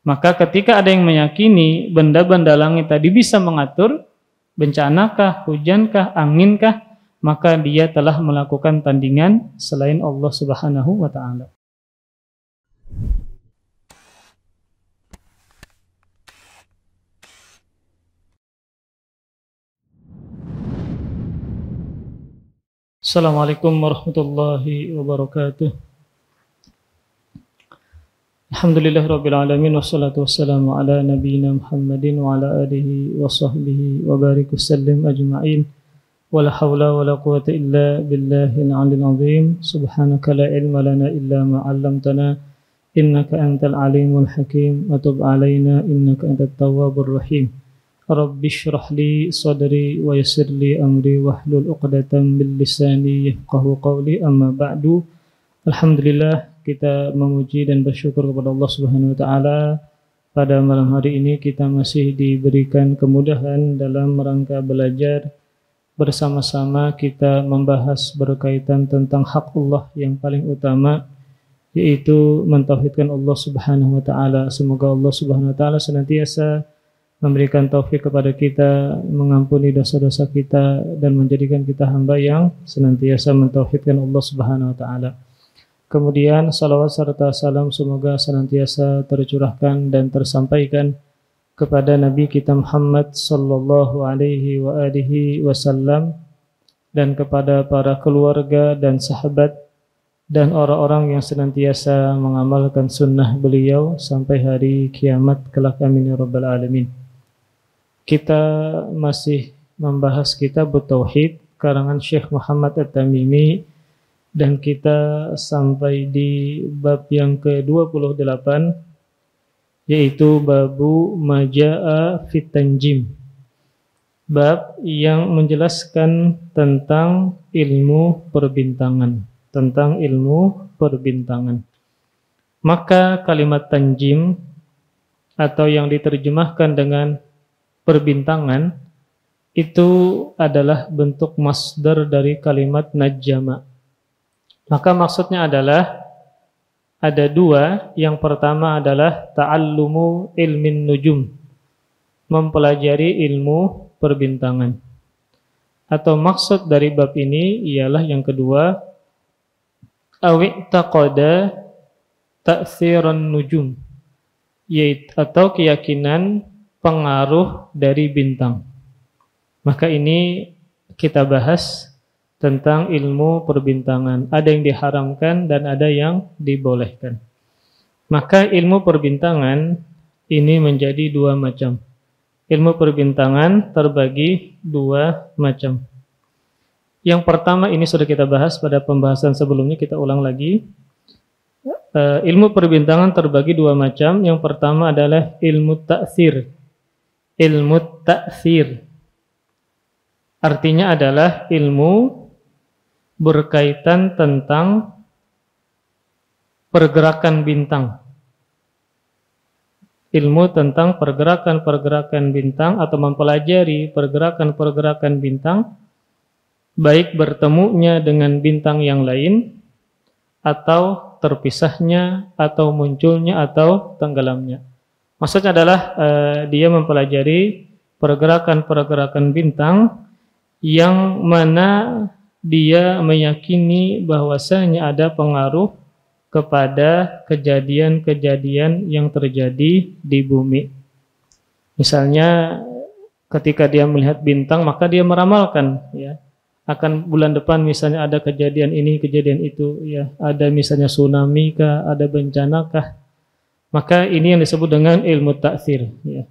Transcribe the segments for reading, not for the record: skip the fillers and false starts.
Maka ketika ada yang meyakini benda-benda langit tadi bisa mengatur bencanakah, hujankah, anginkah, maka dia telah melakukan tandingan selain Allah Subhanahu wa taala. Assalamualaikum warahmatullahi wabarakatuh. Alhamdulillahirabbil alamin wassalatu wassalamu ala nabiyyina Muhammadin wa ala alihi wa sahbihi wa barik wasallim ajma'in. Wala haula wala quwwata illa billahil aliyyil azim. Subhanaka la ilma lana illa ma 'allamtana innaka antal alimul hakim wa tub 'alaina innaka antat tawwabur rahim. Rabbi shrah li sadri wa yassir li amri wahlul 'uqdatam min lisani yafqahu qawli. Amma ba'du. Alhamdulillah, kita memuji dan bersyukur kepada Allah Subhanahu wa taala. Pada malam hari ini kita masih diberikan kemudahan dalam rangka belajar bersama-sama. Kita membahas berkaitan tentang hak Allah yang paling utama, yaitu mentauhidkan Allah Subhanahu wa taala. Semoga Allah Subhanahu wa taala senantiasa memberikan taufik kepada kita, mengampuni dosa-dosa kita, dan menjadikan kita hamba yang senantiasa mentauhidkan Allah Subhanahu wa taala. Kemudian salawat serta salam semoga senantiasa tercurahkan dan tersampaikan kepada Nabi kita Muhammad sallallahu alaihi wa alihi wasallam, dan kepada para keluarga dan sahabat dan orang-orang yang senantiasa mengamalkan sunnah beliau sampai hari kiamat kelak, amin ya rabbal alamin. Kita masih membahas kitab Tauhid karangan Syekh Muhammad At-Tamimi, dan kita sampai di bab yang ke-28, yaitu babu majaa fit tanjim, bab yang menjelaskan tentang ilmu perbintangan, Maka kalimat tanjim atau yang diterjemahkan dengan perbintangan itu adalah bentuk masdar dari kalimat najjama. Maka maksudnya adalah ada dua. Yang pertama adalah ta'allumu ilmin nujum, mempelajari ilmu perbintangan. Atau maksud dari bab ini ialah yang kedua, awi'taqada ta'tsiran nujum, yaitu atau keyakinan pengaruh dari bintang. Maka ini kita bahas tentang ilmu perbintangan. Ada yang diharamkan dan ada yang dibolehkan. Maka ilmu perbintangan ini menjadi dua macam. Ilmu perbintangan terbagi dua macam. Yang pertama, ini sudah kita bahas pada pembahasan sebelumnya, kita ulang lagi. Ilmu perbintangan terbagi dua macam. Yang pertama adalah ilmu ta'tsir. Ilmu ta'tsir artinya adalah ilmu berkaitan tentang pergerakan bintang. Ilmu tentang pergerakan-pergerakan bintang atau mempelajari pergerakan-pergerakan bintang, baik bertemunya dengan bintang yang lain, atau terpisahnya, atau munculnya, atau tenggelamnya. Maksudnya adalah dia mempelajari pergerakan-pergerakan bintang yang mana dia meyakini bahwasanya ada pengaruh kepada kejadian-kejadian yang terjadi di bumi. Misalnya ketika dia melihat bintang, maka dia meramalkan, ya, akan bulan depan misalnya ada kejadian ini, kejadian itu, ya, ada misalnya tsunami kah, ada bencana kah. Maka ini yang disebut dengan ilmu ta'tsir, ya.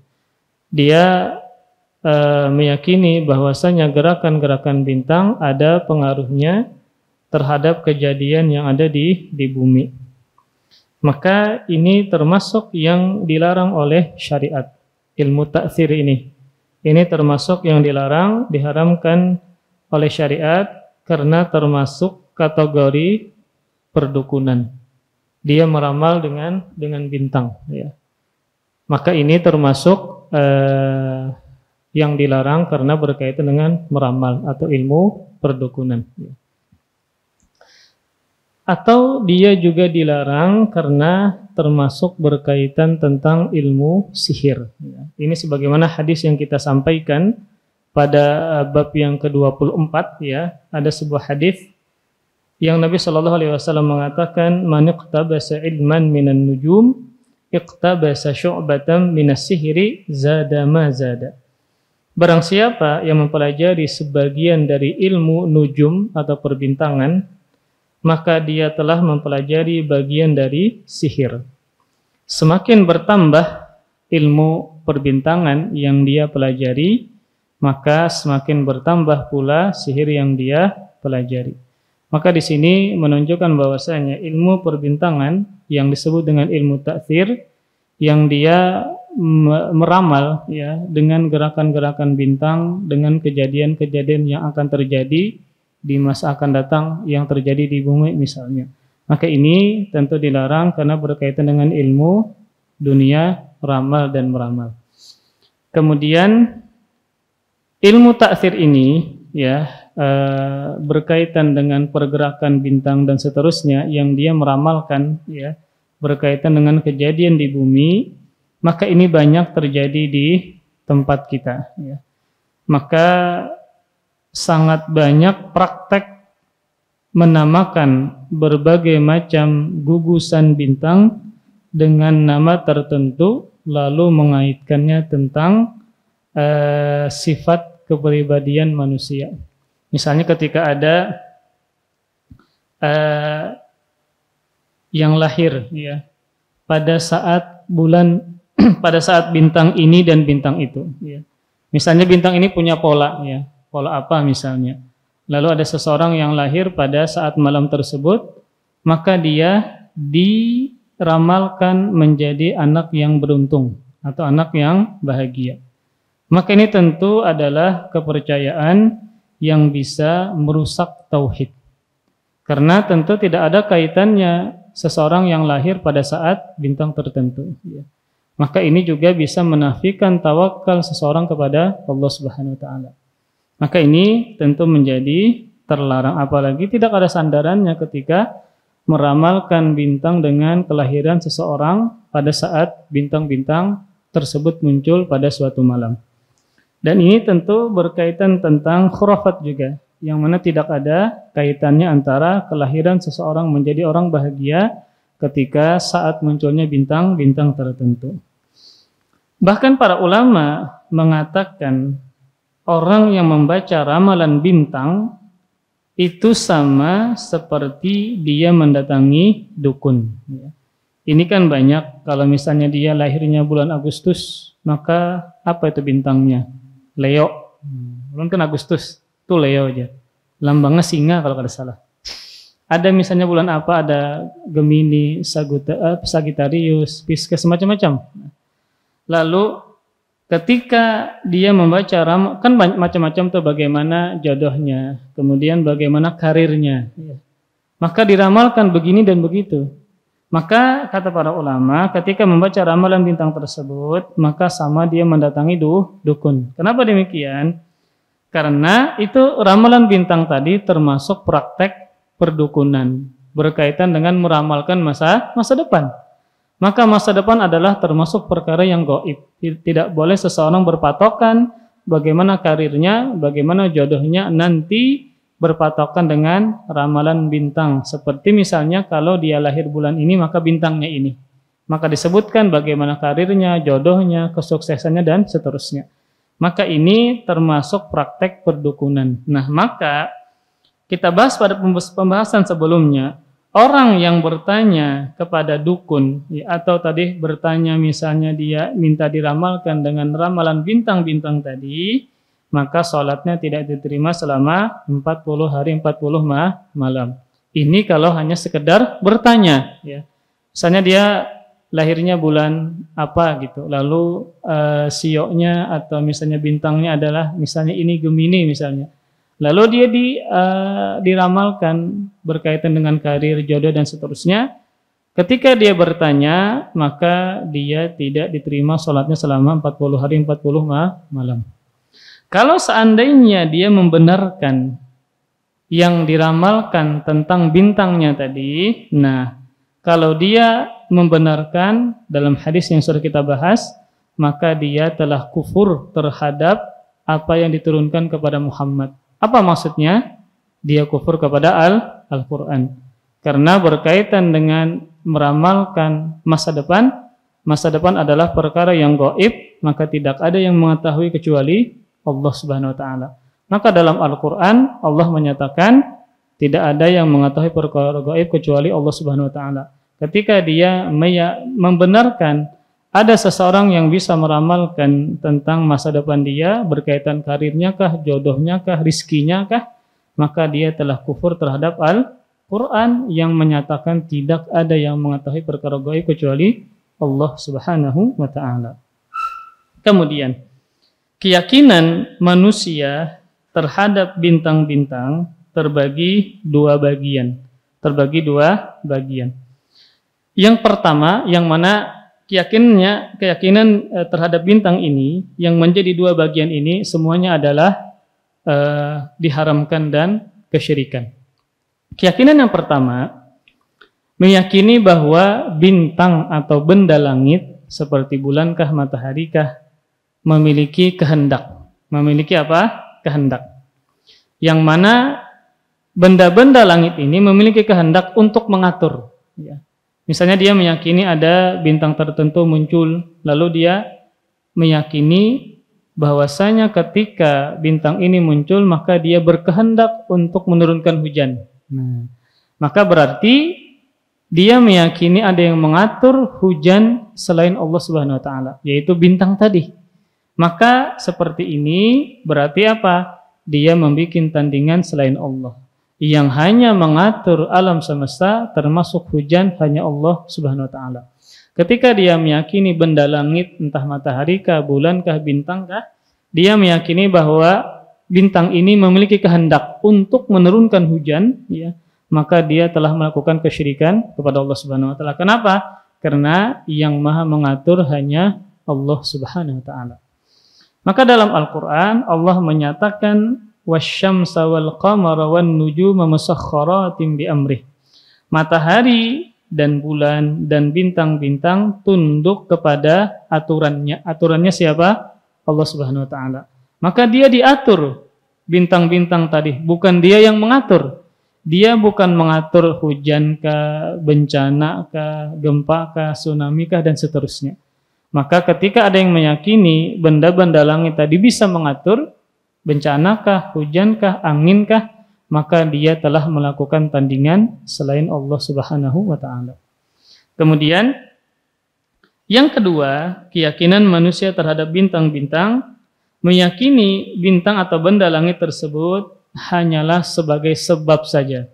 Dia meyakini bahwasanya gerakan-gerakan bintang ada pengaruhnya terhadap kejadian yang ada di bumi. Maka ini termasuk yang dilarang oleh syariat. Ilmu ta'tsir ini termasuk yang dilarang, diharamkan oleh syariat karena termasuk kategori perdukunan. Dia meramal dengan bintang, ya. Maka ini termasuk yang dilarang karena berkaitan dengan meramal atau ilmu perdukunan. atau dia juga dilarang karena termasuk berkaitan tentang ilmu sihir. Ini sebagaimana hadis yang kita sampaikan pada bab yang ke-24 ya, ada sebuah hadis yang Nabi Shallallahu Alaihi Wasallam mengatakan, "Man iqtabasa ilman minan nujum, iqtabasa syu'batan minas sihri, zada ma zada." Barang siapa yang mempelajari sebagian dari ilmu nujum atau perbintangan, maka dia telah mempelajari bagian dari sihir. Semakin bertambah ilmu perbintangan yang dia pelajari, maka semakin bertambah pula sihir yang dia pelajari. Maka di sini menunjukkan bahwasanya ilmu perbintangan yang disebut dengan ilmu ta'thir, yang dia meramal ya dengan gerakan-gerakan bintang, dengan kejadian-kejadian yang akan terjadi di masa akan datang yang terjadi di bumi misalnya. Maka ini tentu dilarang karena berkaitan dengan ilmu dunia ramal dan meramal. Kemudian ilmu ta'thir ini ya berkaitan dengan pergerakan bintang dan seterusnya yang dia meramalkan ya berkaitan dengan kejadian di bumi, maka ini banyak terjadi di tempat kita ya. Maka sangat banyak praktek menamakan berbagai macam gugusan bintang dengan nama tertentu lalu mengaitkannya tentang sifat kepribadian manusia. Misalnya ketika ada yang lahir ya pada saat bulan pada saat bintang ini dan bintang itu ya. Misalnya bintang ini punya pola ya, pola apa misalnya. Lalu ada seseorang yang lahir pada saat malam tersebut, maka dia diramalkan menjadi anak yang beruntung atau anak yang bahagia. Maka ini tentu adalah kepercayaan yang bisa merusak tauhid. Karena tentu tidak ada kaitannya seseorang yang lahir pada saat bintang tertentu. Maka ini juga bisa menafikan tawakal seseorang kepada Allah Subhanahu wa taala. Maka ini tentu menjadi terlarang, apalagi tidak ada sandarannya ketika meramalkan bintang dengan kelahiran seseorang pada saat bintang-bintang tersebut muncul pada suatu malam. Dan ini tentu berkaitan tentang khurafat juga, yang mana tidak ada kaitannya antara kelahiran seseorang menjadi orang bahagia ketika saat munculnya bintang-bintang tertentu. Bahkan para ulama mengatakan orang yang membaca ramalan bintang itu sama seperti dia mendatangi dukun. Ini kan banyak, kalau misalnya dia lahirnya bulan Agustus, maka apa itu bintangnya? Leo, bulan kan Agustus, itu Leo aja. Lambangnya singa kalau tidak salah. Ada misalnya bulan apa, ada Gemini, Sagittarius, Pisces, macam-macam. Lalu ketika dia membaca kan macam-macam tuh bagaimana jodohnya, kemudian bagaimana karirnya. Maka diramalkan begini dan begitu. Maka kata para ulama, ketika membaca ramalan bintang tersebut, maka sama dia mendatangi dukun. Kenapa demikian? Karena itu ramalan bintang tadi termasuk praktek perdukunan, berkaitan dengan meramalkan masa depan. Maka masa depan adalah termasuk perkara yang gaib. Tidak boleh seseorang berpatokan bagaimana karirnya, bagaimana jodohnya nanti berpatokan dengan ramalan bintang. Seperti misalnya kalau dia lahir bulan ini maka bintangnya ini. Maka disebutkan bagaimana karirnya, jodohnya, kesuksesannya dan seterusnya. Maka ini termasuk praktek perdukunan. Nah, maka kita bahas pada pembahasan sebelumnya, orang yang bertanya kepada dukun atau tadi bertanya misalnya dia minta diramalkan dengan ramalan bintang-bintang tadi, maka sholatnya tidak diterima selama 40 hari 40 malam. Ini kalau hanya sekedar bertanya ya. Misalnya dia lahirnya bulan apa gitu, lalu sioknya atau misalnya bintangnya adalah misalnya ini Gemini misalnya. Lalu dia diramalkan berkaitan dengan karir, jodoh dan seterusnya. Ketika dia bertanya, maka dia tidak diterima sholatnya selama 40 hari 40 malam. Kalau seandainya dia membenarkan yang diramalkan tentang bintangnya tadi, nah kalau dia membenarkan dalam hadis yang sudah kita bahas, maka dia telah kufur terhadap apa yang diturunkan kepada Muhammad. Apa maksudnya? Dia kufur kepada Al-Quran. Karena berkaitan dengan meramalkan masa depan adalah perkara yang gaib, maka tidak ada yang mengetahui kecuali Allah Subhanahu wa taala. Maka dalam Al-Quran Allah menyatakan tidak ada yang mengetahui perkara gaib kecuali Allah Subhanahu wa taala. Ketika dia membenarkan ada seseorang yang bisa meramalkan tentang masa depan dia, berkaitan karirnya kah, jodohnya kah, rizkinya kah, maka dia telah kufur terhadap Al-Quran yang menyatakan tidak ada yang mengetahui perkara gaib kecuali Allah Subhanahu wa taala. Kemudian, keyakinan manusia terhadap bintang-bintang terbagi dua bagian. Yang pertama, yang mana keyakinan terhadap bintang ini, yang menjadi dua bagian ini semuanya adalah diharamkan dan kesyirikan. Keyakinan yang pertama, meyakini bahwa bintang atau benda langit seperti bulankah, mataharikah memiliki kehendak. Memiliki apa? Kehendak. Yang mana benda-benda langit ini memiliki kehendak untuk mengatur. Ya. Misalnya dia meyakini ada bintang tertentu muncul, lalu dia meyakini bahwasanya ketika bintang ini muncul maka dia berkehendak untuk menurunkan hujan. Nah, maka berarti dia meyakini ada yang mengatur hujan selain Allah Subhanahu wa taala, yaitu bintang tadi. Maka seperti ini berarti apa? Dia membuat tandingan selain Allah. Yang hanya mengatur alam semesta termasuk hujan hanya Allah Subhanahu wa taala. Ketika dia meyakini benda langit, entah matahari kah, bulan kah, bintang kah, dia meyakini bahwa bintang ini memiliki kehendak untuk menurunkan hujan, ya, maka dia telah melakukan kesyirikan kepada Allah Subhanahu wa taala. Kenapa? Karena yang Maha mengatur hanya Allah Subhanahu wa taala. Maka dalam Al-Qur'an Allah menyatakan wasyamsa wal qamara wan nujuma musakhkharatin bi amrih. Matahari dan bulan dan bintang-bintang tunduk kepada aturannya. Aturannya siapa? Allah Subhanahu wa taala. Maka dia diatur bintang-bintang tadi, bukan dia yang mengatur. Dia bukan mengatur hujan kah, bencana kah, gempa kah, tsunami kah, dan seterusnya. Maka ketika ada yang meyakini benda-benda langit tadi bisa mengatur bencana kah, hujan kah, angin kah, maka dia telah melakukan tandingan selain Allah Subhanahu wa taala. Kemudian yang kedua, keyakinan manusia terhadap bintang-bintang, meyakini bintang atau benda langit tersebut hanyalah sebagai sebab saja,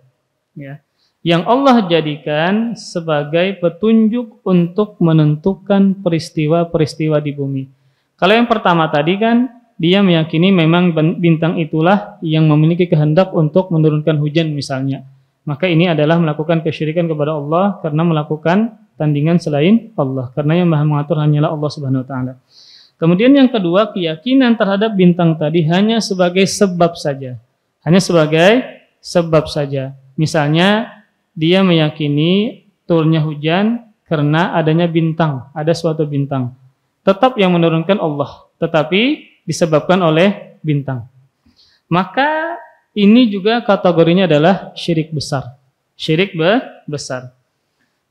ya, yang Allah jadikan sebagai petunjuk untuk menentukan peristiwa-peristiwa di bumi. Kalau yang pertama tadi kan dia meyakini memang bintang itulah yang memiliki kehendak untuk menurunkan hujan misalnya. Maka ini adalah melakukan kesyirikan kepada Allah karena melakukan tandingan selain Allah. Karena yang Maha mengatur hanyalah Allah Subhanahu wa taala. Kemudian yang kedua, keyakinan terhadap bintang tadi hanya sebagai sebab saja. Hanya sebagai sebab saja. Misalnya dia meyakini turunnya hujan karena adanya bintang, ada suatu bintang. Tetap yang menurunkan Allah, tetapi disebabkan oleh bintang. Maka ini juga kategorinya adalah syirik besar. Syirik besar.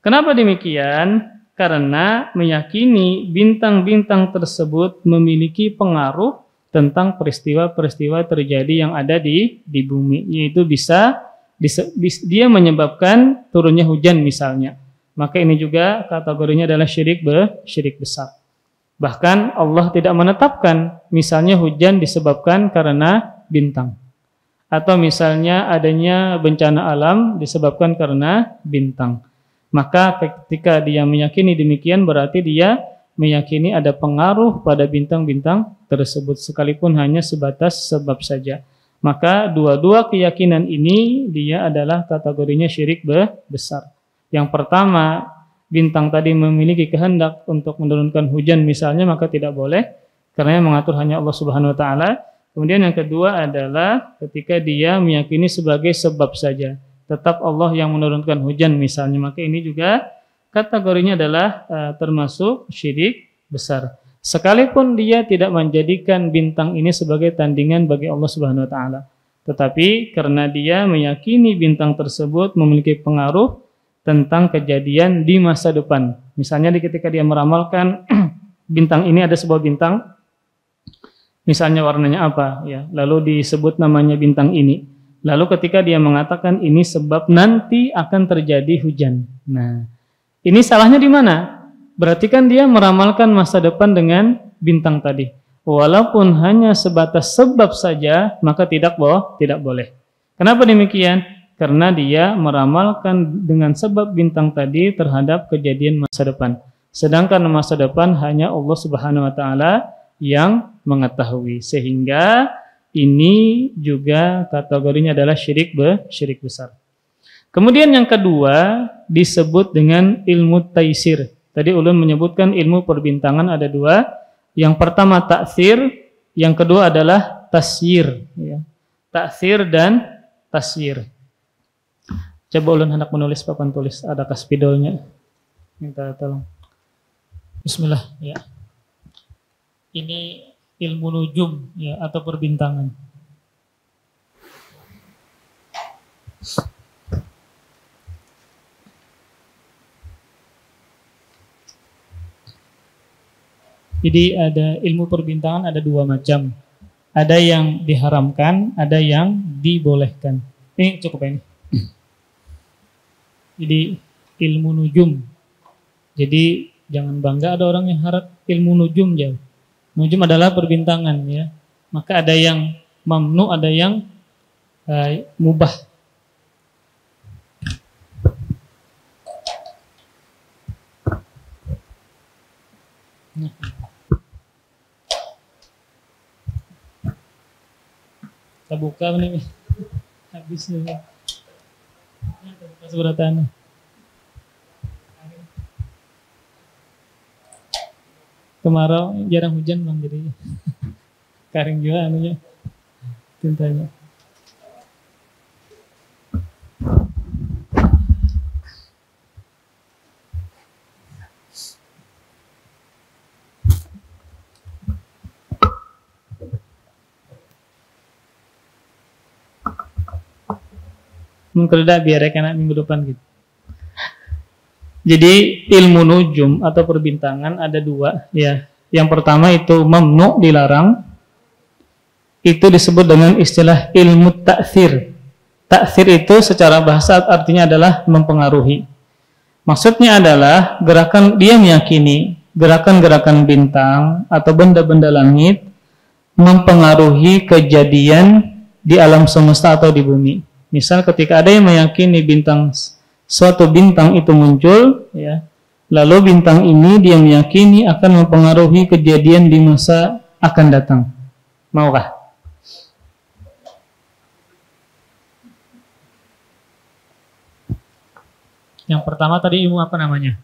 Kenapa demikian? Karena meyakini bintang-bintang tersebut memiliki pengaruh tentang peristiwa-peristiwa terjadi yang ada di bumi. Yaitu dia menyebabkan turunnya hujan misalnya. Maka ini juga kategorinya adalah syirik besar. Bahkan Allah tidak menetapkan misalnya hujan disebabkan karena bintang. Atau misalnya adanya bencana alam disebabkan karena bintang. Maka ketika dia meyakini demikian berarti dia meyakini ada pengaruh pada bintang-bintang tersebut sekalipun hanya sebatas sebab saja. Maka dua-dua keyakinan ini dia adalah kategorinya syirik besar. Yang pertama, bintang tadi memiliki kehendak untuk menurunkan hujan misalnya, maka tidak boleh karena yang mengatur hanya Allah Subhanahu wa taala. Kemudian yang kedua adalah ketika dia meyakini sebagai sebab saja, tetap Allah yang menurunkan hujan misalnya, maka ini juga kategorinya adalah termasuk syirik besar. Sekalipun dia tidak menjadikan bintang ini sebagai tandingan bagi Allah Subhanahu wa taala. Tetapi karena dia meyakini bintang tersebut memiliki pengaruh tentang kejadian di masa depan. Misalnya ketika dia meramalkan bintang ini ada sebuah bintang, misalnya warnanya apa, ya, lalu disebut namanya bintang ini. Lalu ketika dia mengatakan ini sebab nanti akan terjadi hujan. Nah, ini salahnya di mana? Berarti kan dia meramalkan masa depan dengan bintang tadi. Walaupun hanya sebatas sebab saja, maka tidak boleh. Kenapa demikian? Karena dia meramalkan dengan sebab bintang tadi terhadap kejadian masa depan. Sedangkan masa depan hanya Allah Subhanahu wa taala yang mengetahui. Sehingga ini juga kategorinya adalah syirik besar. Kemudian yang kedua disebut dengan ilmu taisir. Tadi ulun menyebutkan ilmu perbintangan ada dua. Yang pertama taksir, yang kedua adalah tasyir. Ya. Taksir dan tasyir. Coba ulun hendak menulis papan tulis, ada spidolnya. Minta tolong. Bismillah. Ya. Ini ilmu nujum ya, atau perbintangan. Jadi ada ilmu perbintangan ada dua macam. Ada yang diharamkan, ada yang dibolehkan. Ini cukup ini. Jadi ilmu nujum. Jadi jangan bangga ada orang yang harap ilmu nujum jauh. Nujum adalah perbintangan ya. Maka ada yang mamnu, ada yang mubah. Nah. Kita buka nih. Habis nih. Kita buka tanah. Kemarau jarang hujan bang, jadi kering juga anunya tintanya. Mengkereda biar kena minggu depan gitu. Jadi ilmu nujum atau perbintangan ada dua ya. Yang pertama itu mamnu, dilarang. Itu disebut dengan istilah ilmu taksir. Taksir itu secara bahasa artinya adalah mempengaruhi. Maksudnya adalah gerakan, dia meyakini gerakan-gerakan bintang atau benda-benda langit mempengaruhi kejadian di alam semesta atau di bumi. Misal ketika ada yang meyakini suatu bintang itu muncul, ya, lalu bintang ini dia meyakini akan mempengaruhi kejadian di masa akan datang. Maukah? Yang pertama tadi ilmu apa namanya?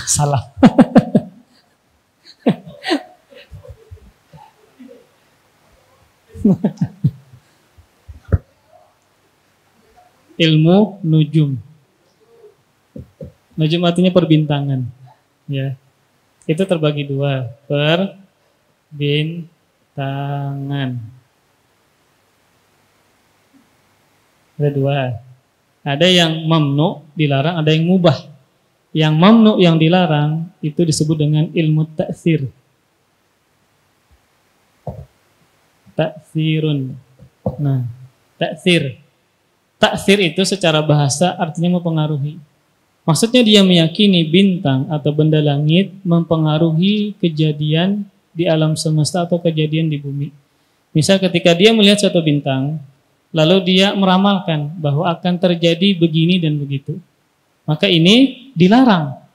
Salah. Ilmu nujum. Nujum artinya perbintangan. Ya. Itu terbagi dua. Perbintangan. Ada dua. Ada yang mamnu, dilarang, ada yang mubah. Yang mamnu, yang dilarang, itu disebut dengan ilmu taksir. Taksirun. Nah, taksir. Taksir itu secara bahasa artinya mempengaruhi. Maksudnya dia meyakini bintang atau benda langit mempengaruhi kejadian di alam semesta atau kejadian di bumi. Misal ketika dia melihat suatu bintang, lalu dia meramalkan bahwa akan terjadi begini dan begitu. Maka ini dilarang.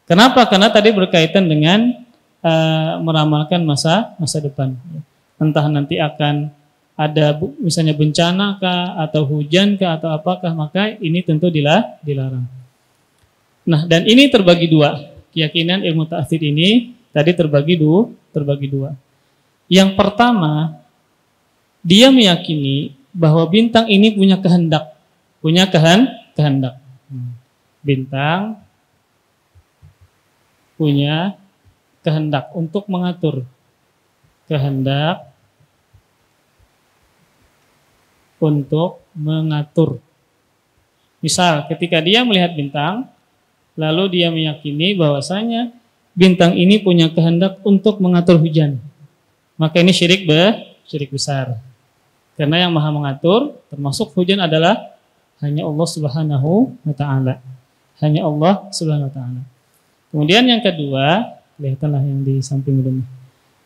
Kenapa? Karena tadi berkaitan dengan meramalkan masa depan. Entah nanti akan ada misalnya bencana kah atau hujan kah atau apakah, maka ini tentu dilarang. Nah, dan ini terbagi dua. Keyakinan ilmu taksir ini tadi terbagi dua. Yang pertama, dia meyakini bahwa bintang ini punya kehendak. Punya kehendak. Bintang punya kehendak untuk mengatur. Kehendak untuk mengatur. Misal ketika dia melihat bintang, lalu dia meyakini bahwasanya bintang ini punya kehendak untuk mengatur hujan. Maka ini syirik besar. Karena yang maha mengatur, termasuk hujan adalah hanya Allah Subhanahu wa ta'ala. Hanya Allah Subhanahu wa ta'ala. Kemudian yang kedua, lihatlah yang di samping dulu.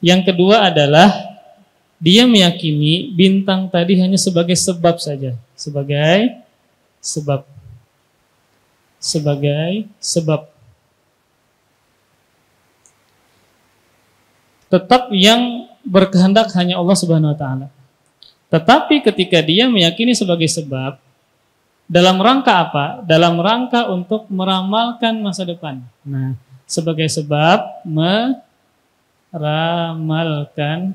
Yang kedua adalah dia meyakini bintang tadi hanya sebagai sebab saja, sebagai sebab. Tetap yang berkehendak hanya Allah Subhanahu wa taala. Tetapi ketika dia meyakini sebagai sebab, dalam rangka apa? Dalam rangka untuk meramalkan masa depan. Nah, sebagai sebab meramalkan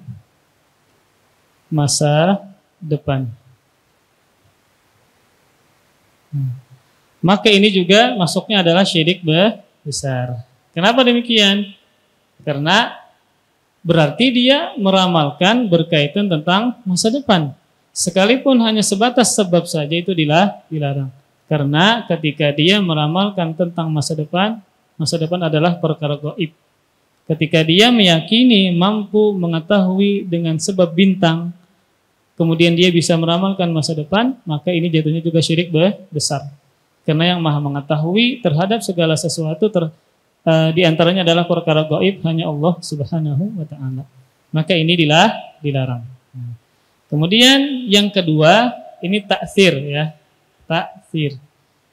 masa depan. Maka ini juga masuknya adalah syirik besar. Kenapa demikian? Karena berarti dia meramalkan berkaitan tentang masa depan. Sekalipun hanya sebatas sebab saja itu dilarang. Karena ketika dia meramalkan tentang masa depan adalah perkara gaib. Ketika dia meyakini mampu mengetahui dengan sebab bintang, kemudian dia bisa meramalkan masa depan, maka ini jatuhnya juga syirik besar. Karena yang maha mengetahui terhadap segala sesuatu di antaranya adalah perkara gaib hanya Allah Subhanahu wa ta'ala. Maka ini dilarang. Kemudian yang kedua, ini taksir ya. Taksir.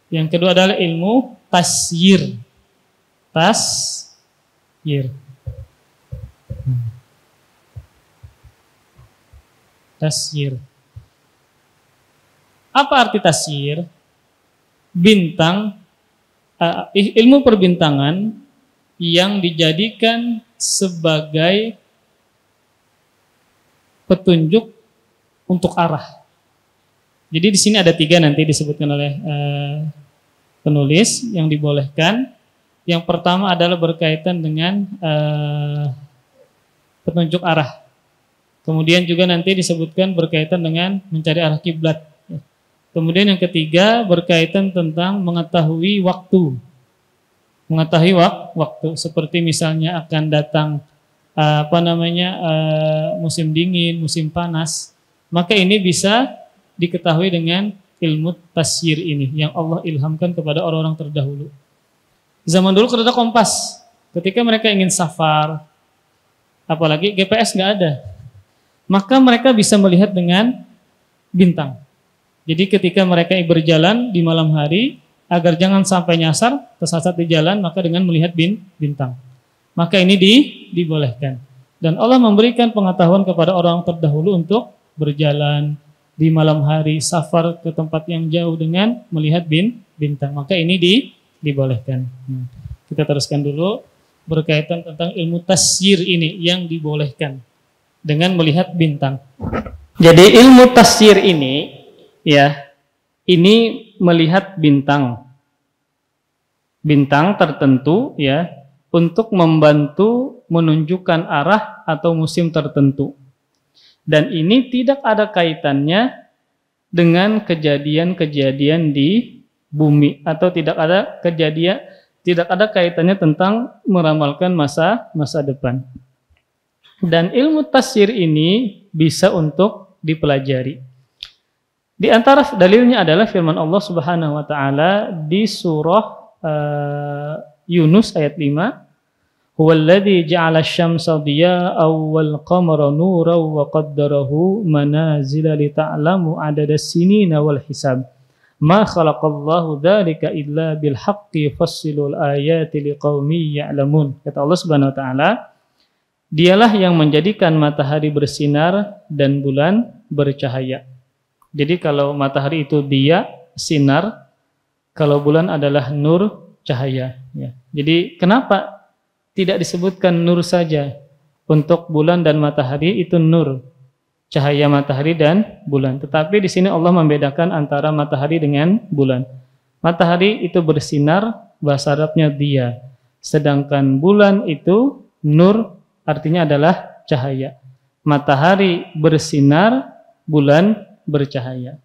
Yang kedua adalah ilmu tasyir. Tasyir. Tasyir. Apa arti tasyir? Bintang, ilmu perbintangan yang dijadikan sebagai petunjuk untuk arah. Jadi di sini ada 3 nanti disebutkan oleh penulis yang dibolehkan. Yang pertama adalah berkaitan dengan petunjuk arah. Kemudian juga nanti disebutkan berkaitan dengan mencari arah kiblat. Kemudian yang ketiga berkaitan tentang mengetahui waktu. Mengetahui waktu seperti misalnya akan datang musim dingin, musim panas. Maka ini bisa diketahui dengan ilmu tasyir ini yang Allah ilhamkan kepada orang-orang terdahulu. Zaman dulu kereta kompas. Ketika mereka ingin safar, apalagi GPS nggak ada, maka mereka bisa melihat dengan bintang. Jadi ketika mereka berjalan di malam hari, agar jangan sampai nyasar, tersesat di jalan, maka dengan melihat bintang. Maka ini dibolehkan. Dan Allah memberikan pengetahuan kepada orang terdahulu untuk berjalan di malam hari, safar ke tempat yang jauh dengan melihat bintang. Maka ini dibolehkan. Kita teruskan dulu berkaitan tentang ilmu tasyir ini yang dibolehkan dengan melihat bintang. Jadi ilmu tasyir ini ya, ini melihat bintang tertentu ya, untuk membantu menunjukkan arah atau musim tertentu. Dan ini tidak ada kaitannya dengan kejadian-kejadian di bumi, atau tidak ada kaitannya tentang meramalkan masa depan. Dan ilmu tasyir ini bisa untuk dipelajari. Di antara dalilnya adalah firman Allah Subhanahu wa taala di surah Yunus ayat 5, "Huwallazi ja'ala asy-syamsa diya'an wal qamara nuran wa qaddarahu manazila lita'lamu 'adadas sinina wal hisab. Ma khalaqallahu dzalika illa bil haqqi fassilul ayati liqaumin ya'lamun." Kata Allah Subhanahu wa taala, Dialah yang menjadikan matahari bersinar dan bulan bercahaya. Jadi kalau matahari itu dia, sinar, kalau bulan adalah nur, cahaya. Ya. Jadi kenapa tidak disebutkan nur saja? untuk bulan dan matahari itu nur, cahaya matahari dan bulan. Tetapi di sini Allah membedakan antara matahari dengan bulan. Matahari itu bersinar, bahasa Arabnya dia. Sedangkan bulan itu nur, artinya adalah cahaya. Matahari bersinar, bulan bercahaya.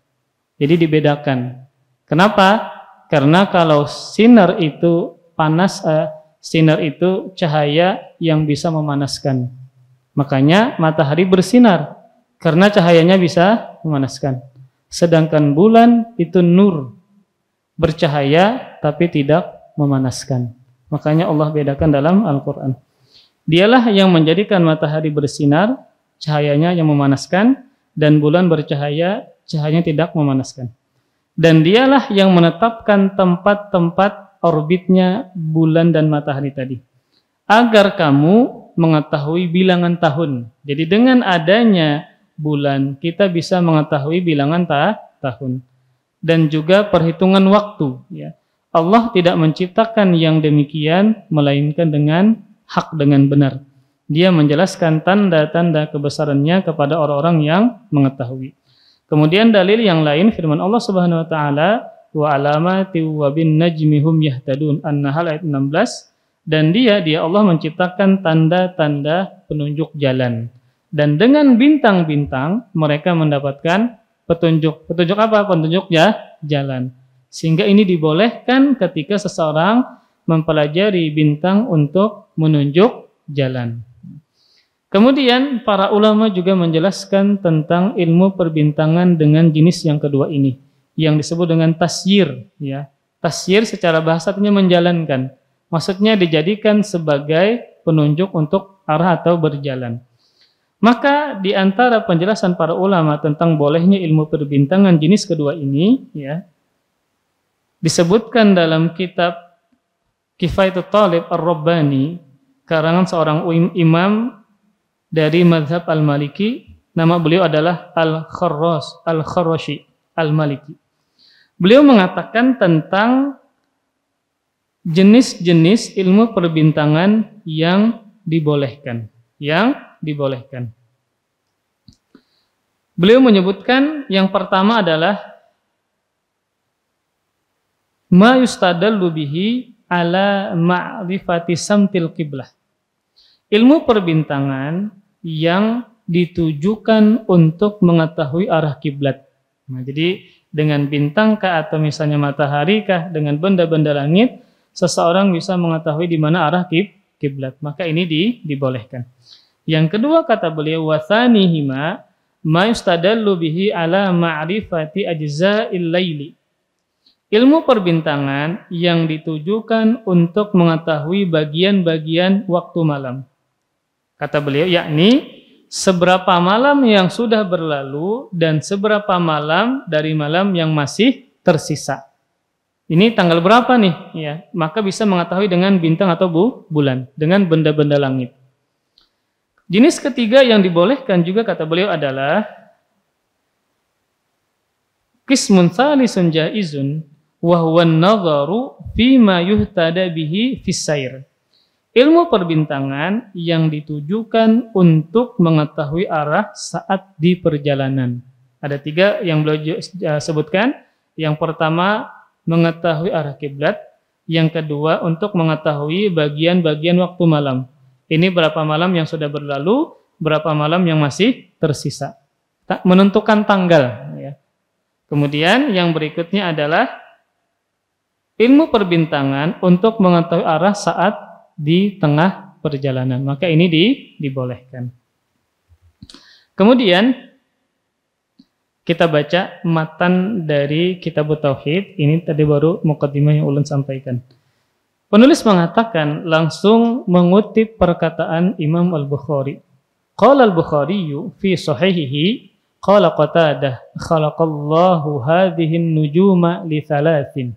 Jadi dibedakan. Kenapa? Karena kalau sinar itu panas, sinar itu cahaya yang bisa memanaskan. Makanya matahari bersinar karena cahayanya bisa memanaskan. Sedangkan bulan itu nur, bercahaya tapi tidak memanaskan. Makanya Allah bedakan dalam Al-Quran. Dialah yang menjadikan matahari bersinar, cahayanya yang memanaskan, dan bulan bercahaya, cahayanya tidak memanaskan. Dan dialah yang menetapkan tempat-tempat orbitnya bulan dan matahari tadi, agar kamu mengetahui bilangan tahun. Jadi dengan adanya bulan, kita bisa mengetahui bilangan tahun. Dan juga perhitungan waktu. Ya. Allah tidak menciptakan yang demikian, melainkan dengan hak, dengan benar. Dia menjelaskan tanda-tanda kebesarannya kepada orang-orang yang mengetahui. Kemudian dalil yang lain firman Allah Subhanahu wa taala, wa alamati wa bin najmi hum yahtadun, An-Nahl ayat 16, dan dia Allah menciptakan tanda-tanda penunjuk jalan. Dan dengan bintang-bintang mereka mendapatkan petunjuk. Petunjuk apa? Petunjuk jalan. Sehingga ini dibolehkan ketika seseorang mempelajari bintang untuk menunjuk jalan. Kemudian para ulama juga menjelaskan tentang ilmu perbintangan dengan jenis yang kedua ini, yang disebut dengan tasyir. Ya. Tasyir secara bahasa artinya menjalankan. Maksudnya dijadikan sebagai penunjuk untuk arah atau berjalan. Maka di antara penjelasan para ulama tentang bolehnya ilmu perbintangan jenis kedua ini, ya, disebutkan dalam kitab Kifayatul Talib Ar-Rabbani, karangan seorang imam dari mazhab Al-Maliki. Nama beliau adalah Al-Kharrashi Al-Maliki. Beliau mengatakan tentang jenis-jenis ilmu perbintangan yang dibolehkan. Beliau menyebutkan yang pertama adalah ma yustadallu bihi ala ma'rifati samtil qiblah. Ilmu perbintangan yang ditujukan untuk mengetahui arah kiblat. Nah, jadi dengan bintang kah atau misalnya matahari kah, dengan benda-benda langit, seseorang bisa mengetahui di mana arah kiblat. Maka ini dibolehkan. Yang kedua kata beliau, wathanihima ma yustadallu bihi ala ma'rifati ajza'il laili. Ilmu perbintangan yang ditujukan untuk mengetahui bagian-bagian waktu malam. Kata beliau, yakni seberapa malam yang sudah berlalu dan seberapa malam dari malam yang masih tersisa. Ini tanggal berapa nih? Ya, maka bisa mengetahui dengan bintang atau bulan, dengan benda-benda langit. Jenis ketiga yang dibolehkan juga kata beliau adalah qismun tsalisun jaizun wa huwa an-nadharu fima yuhtada bihi fis sair. Ilmu perbintangan yang ditujukan untuk mengetahui arah saat di perjalanan. Ada tiga yang beliau sebutkan. Yang pertama, mengetahui arah kiblat. Yang kedua, untuk mengetahui bagian-bagian waktu malam. Ini berapa malam yang sudah berlalu, berapa malam yang masih tersisa. Menentukan tanggal. Ya. Kemudian yang berikutnya adalah ilmu perbintangan untuk mengetahui arah saat di tengah perjalanan. Maka ini dibolehkan. Kemudian kita baca matan dari Kitab Tauhid. Ini tadi baru muqaddimah yang ulun sampaikan. Penulis mengatakan langsung mengutip perkataan Imam Al-Bukhari. Qala Al-Bukhari fi sahihihi qala Qatadah khalaqallahu hadhihi an-nujuma li thalathin.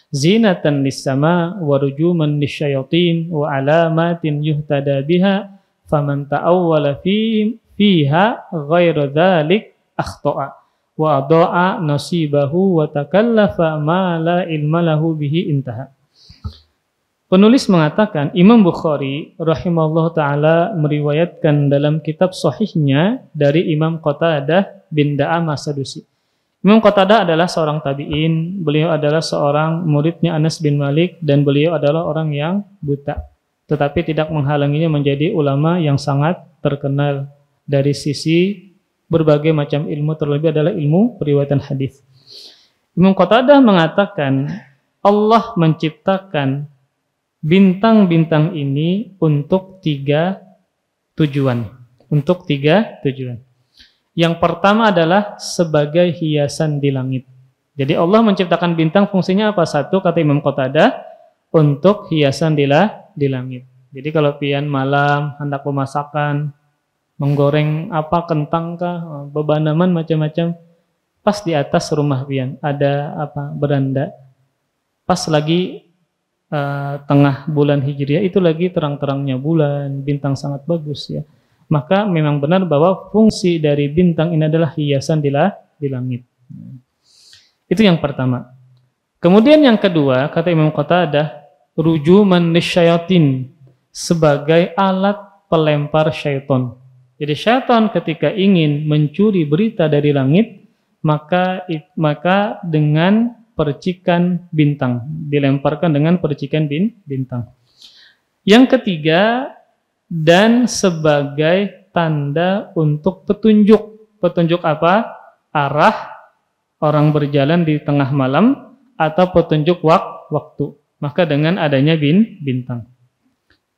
Zinatan lis-sama wa rujuman lisyayatin wa alamatin yuhtada biha faman ta'awwala fiha ghairu dzalik akhta'a wa ada'a nasibahu wa takallafa ma la ilma lahu bihi intaha. Penulis mengatakan Imam Bukhari rahimahullah ta'ala meriwayatkan dalam kitab sahihnya dari Imam Qatadah bin Da'amah As-Sadusi. Imam Qatadah adalah seorang tabi'in, beliau adalah seorang muridnya Anas bin Malik dan beliau adalah orang yang buta. Tetapi tidak menghalanginya menjadi ulama yang sangat terkenal dari sisi berbagai macam ilmu, terlebih adalah ilmu periwayatan hadis. Imam Qatadah mengatakan Allah menciptakan bintang-bintang ini untuk tiga tujuan. Yang pertama adalah sebagai hiasan di langit. Jadi Allah menciptakan bintang fungsinya apa? Satu, kata Imam Qatadah, untuk hiasan di langit. Jadi kalau pian malam hendak memasakan, menggoreng apa, kentang kah, bebanaman macam-macam, pas di atas rumah pian ada apa, beranda. Pas lagi tengah bulan Hijriah itu lagi terang-terangnya bulan, bintang sangat bagus ya. Maka memang benar bahwa fungsi dari bintang ini adalah hiasan di langit. Itu yang pertama. Kemudian yang kedua, kata Imam Qatadah, rujuman lisyayatin, sebagai alat pelempar syaitan. Jadi syaitan ketika ingin mencuri berita dari langit, maka dengan percikan bintang, dilemparkan dengan percikan bintang. Yang ketiga, dan sebagai tanda untuk petunjuk apa? Arah orang berjalan di tengah malam atau petunjuk waktu. Maka dengan adanya bintang.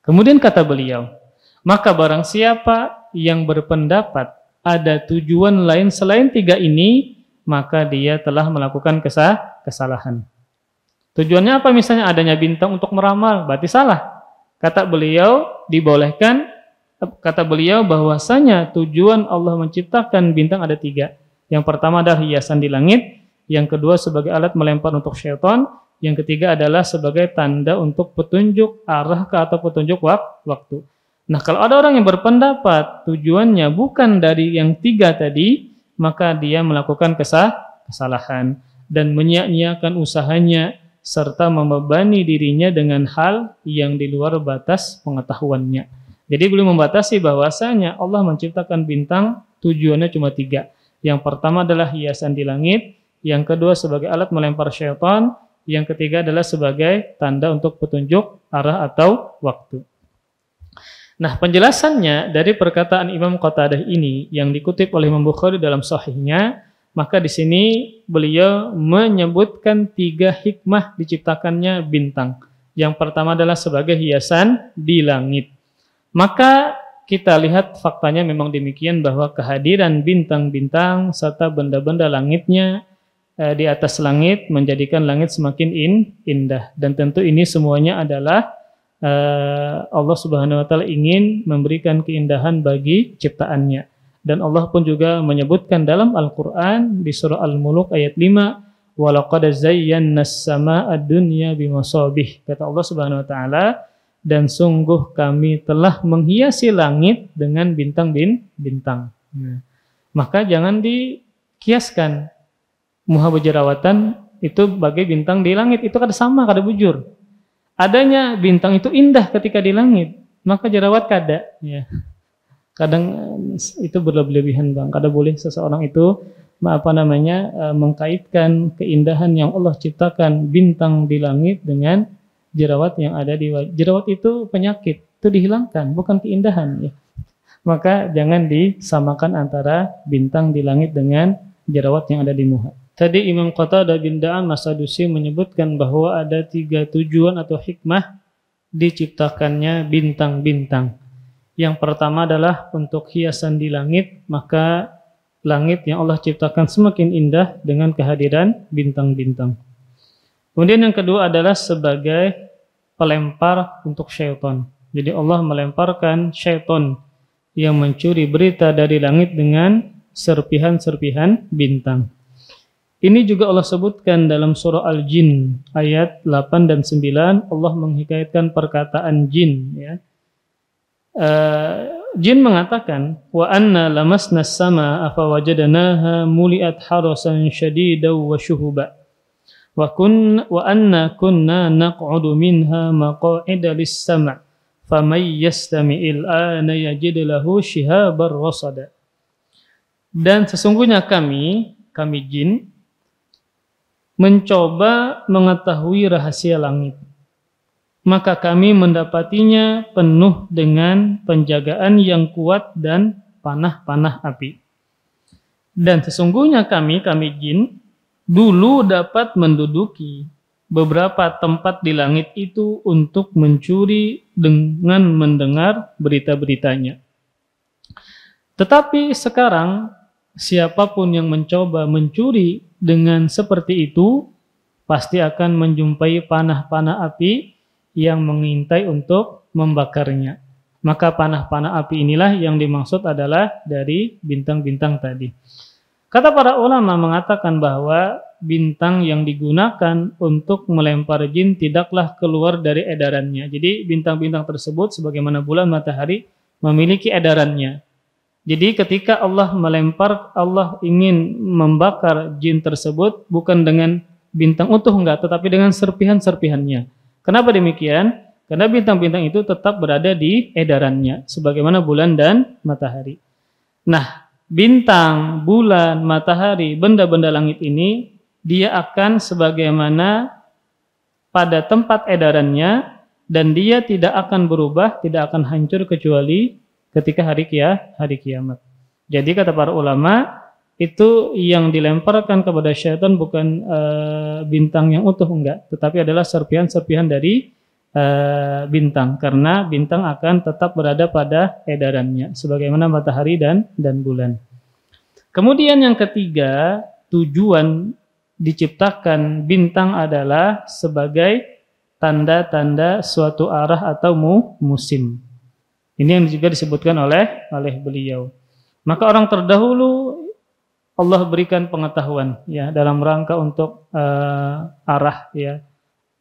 Kemudian kata beliau, maka barang siapa yang berpendapat ada tujuan lain selain tiga ini, maka dia telah melakukan kesalahan. Tujuannya apa? Misalnya adanya bintang untuk meramal, berarti salah. Kata beliau dibolehkan, kata beliau bahwasanya tujuan Allah menciptakan bintang ada tiga. Yang pertama adalah hiasan di langit, yang kedua sebagai alat melempar untuk syaitan, yang ketiga adalah sebagai tanda untuk petunjuk arah atau petunjuk waktu. Nah, kalau ada orang yang berpendapat tujuannya bukan dari yang tiga tadi, maka dia melakukan kesalahan dan menyia-nyiakan usahanya serta membebani dirinya dengan hal yang di luar batas pengetahuannya. Jadi beliau membatasi bahwasanya Allah menciptakan bintang tujuannya cuma tiga. Yang pertama adalah hiasan di langit, yang kedua sebagai alat melempar syaitan, yang ketiga adalah sebagai tanda untuk petunjuk arah atau waktu. Nah, penjelasannya dari perkataan Imam Qatadah ini yang dikutip oleh Imam Bukhari dalam sahihnya, maka di sini beliau menyebutkan tiga hikmah diciptakannya bintang. Yang pertama adalah sebagai hiasan di langit. Maka kita lihat faktanya memang demikian bahwa kehadiran bintang-bintang serta benda-benda langitnya di atas langit menjadikan langit semakin indah. Dan tentu ini semuanya adalah Allah Subhanahu wa taala ingin memberikan keindahan bagi ciptaannya. Dan Allah pun juga menyebutkan dalam Al-Qur'an di surah Al-Mulk ayat 5, "Wa laqad zayyana as-samaa'a ad-dunya bimasabih." Kata Allah Subhanahu wa taala, dan sungguh kami telah menghiasi langit dengan bintang-bintang. Nah, maka jangan dikiaskan muha jerawatan itu bagai bintang di langit, itu kada sama, kada bujur. Adanya bintang itu indah ketika di langit, maka jerawat kada. Ya. Kadang itu berlebihan bang. Kada boleh seseorang itu mengkaitkan keindahan yang Allah ciptakan bintang di langit dengan jerawat yang ada di wajah. Jerawat itu penyakit, itu dihilangkan, bukan keindahan. Ya. Maka jangan disamakan antara bintang di langit dengan jerawat yang ada di muka. Tadi Imam Qatadah bin Da'amah As-Sadusi menyebutkan bahwa ada tiga tujuan atau hikmah diciptakannya bintang-bintang. Yang pertama adalah untuk hiasan di langit, maka langit yang Allah ciptakan semakin indah dengan kehadiran bintang-bintang. Kemudian yang kedua adalah sebagai pelempar untuk syaitan. Jadi Allah melemparkan syaitan yang mencuri berita dari langit dengan serpihan-serpihan bintang. Ini juga Allah sebutkan dalam surah Al-Jin ayat 8 dan 9. Allah menghikayatkan perkataan jin. Ya. Jin mengatakan, wa anna lamasna as-samaa fawajadnaha muliat harasan syadidan wa syuhuba wa anna kunna naq'udu minha maq'ida lis-sam' faman yastami'il ana yajid lahu shihabar rasada. Dan sesungguhnya kami jin mencoba mengetahui rahasia langit, maka kami mendapatinya penuh dengan penjagaan yang kuat dan panah-panah api. Dan sesungguhnya kami jin dulu dapat menduduki beberapa tempat di langit itu untuk mencuri dengan mendengar berita-beritanya. Tetapi sekarang siapapun yang mencoba mencuri dengan seperti itu pasti akan menjumpai panah-panah api yang mengintai untuk membakarnya. Maka panah-panah api inilah yang dimaksud adalah dari bintang-bintang tadi. Kata para ulama mengatakan bahwa bintang yang digunakan untuk melempar jin tidaklah keluar dari edarannya. Jadi bintang-bintang tersebut sebagaimana bulan, matahari memiliki edarannya. Jadi ketika Allah melempar, Allah ingin membakar jin tersebut bukan dengan bintang utuh enggak, tetapi dengan serpihan-serpihannya. Kenapa demikian? Karena bintang-bintang itu tetap berada di edarannya sebagaimana bulan dan matahari. Nah, bintang, bulan, matahari, benda-benda langit ini dia akan sebagaimana pada tempat edarannya dan dia tidak akan berubah, tidak akan hancur kecuali ketika hari kiamat. Jadi kata para ulama, itu yang dilemparkan kepada syaitan bukan bintang yang utuh enggak, tetapi adalah serpihan-serpihan dari bintang, karena bintang akan tetap berada pada edarannya sebagaimana matahari dan bulan. Kemudian yang ketiga, tujuan diciptakan bintang adalah sebagai tanda-tanda suatu arah atau musim. Ini yang juga disebutkan oleh beliau. Maka orang terdahulu Allah berikan pengetahuan ya dalam rangka untuk arah ya.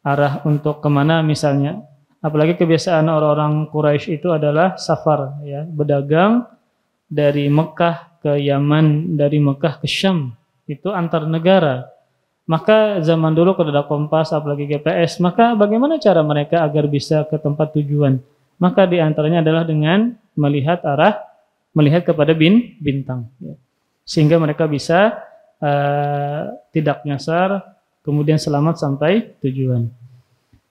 Arah untuk kemana misalnya. Apalagi kebiasaan orang-orang Quraisy itu adalah safar ya, berdagang dari Mekah ke Yaman, dari Mekah ke Syam. Itu antar negara. Maka zaman dulu kalau ada kompas apalagi GPS, maka bagaimana cara mereka agar bisa ke tempat tujuan? Maka di antaranya adalah dengan melihat arah, melihat kepada bintang ya. Sehingga mereka bisa tidak nyasar, kemudian selamat sampai tujuan.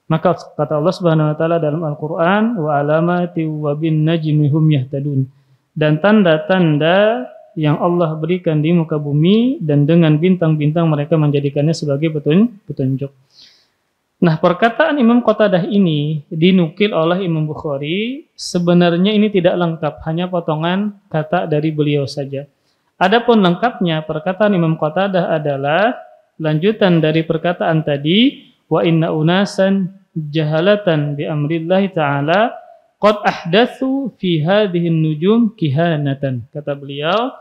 Maka kata Allah Subhanahu wa taala dalam Al-Qur'an, wa alamati wa bin najmi hum yahtadun. Dan tanda-tanda yang Allah berikan di muka bumi dan dengan bintang-bintang mereka menjadikannya sebagai petunjuk. Nah, perkataan Imam Qatadah ini dinukil oleh Imam Bukhari, sebenarnya ini tidak lengkap, hanya potongan kata dari beliau saja. Adapun lengkapnya perkataan Imam Qatadah adalah lanjutan dari perkataan tadi, wa inna unasan jahalatan bi amrillahi ta'ala qad ahdatsu fi hadhihi nujum kihanatan. Kata beliau,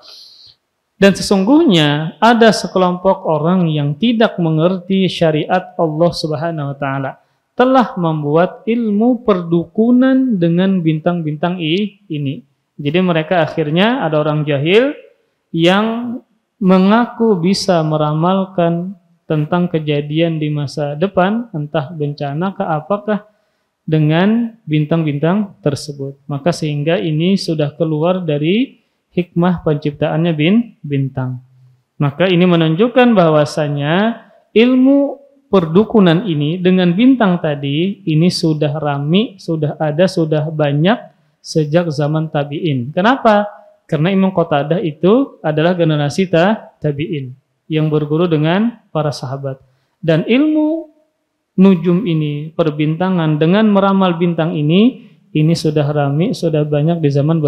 dan sesungguhnya ada sekelompok orang yang tidak mengerti syariat Allah Subhanahu wa taala telah membuat ilmu perdukunan dengan bintang-bintang ini. Jadi mereka akhirnya ada orang jahil yang mengaku bisa meramalkan tentang kejadian di masa depan, entah bencana ke apakah, dengan bintang-bintang tersebut. Maka sehingga ini sudah keluar dari hikmah penciptaannya bintang. Maka ini menunjukkan bahwasanya ilmu perdukunan ini dengan bintang tadi ini sudah rami, sudah ada, sudah banyak sejak zaman tabi'in. Kenapa? Karena Imam Qatadah itu adalah generasi tabi'in yang berguru dengan para sahabat. Dan ilmu nujum ini, perbintangan dengan meramal bintang ini sudah rami, sudah banyak di zaman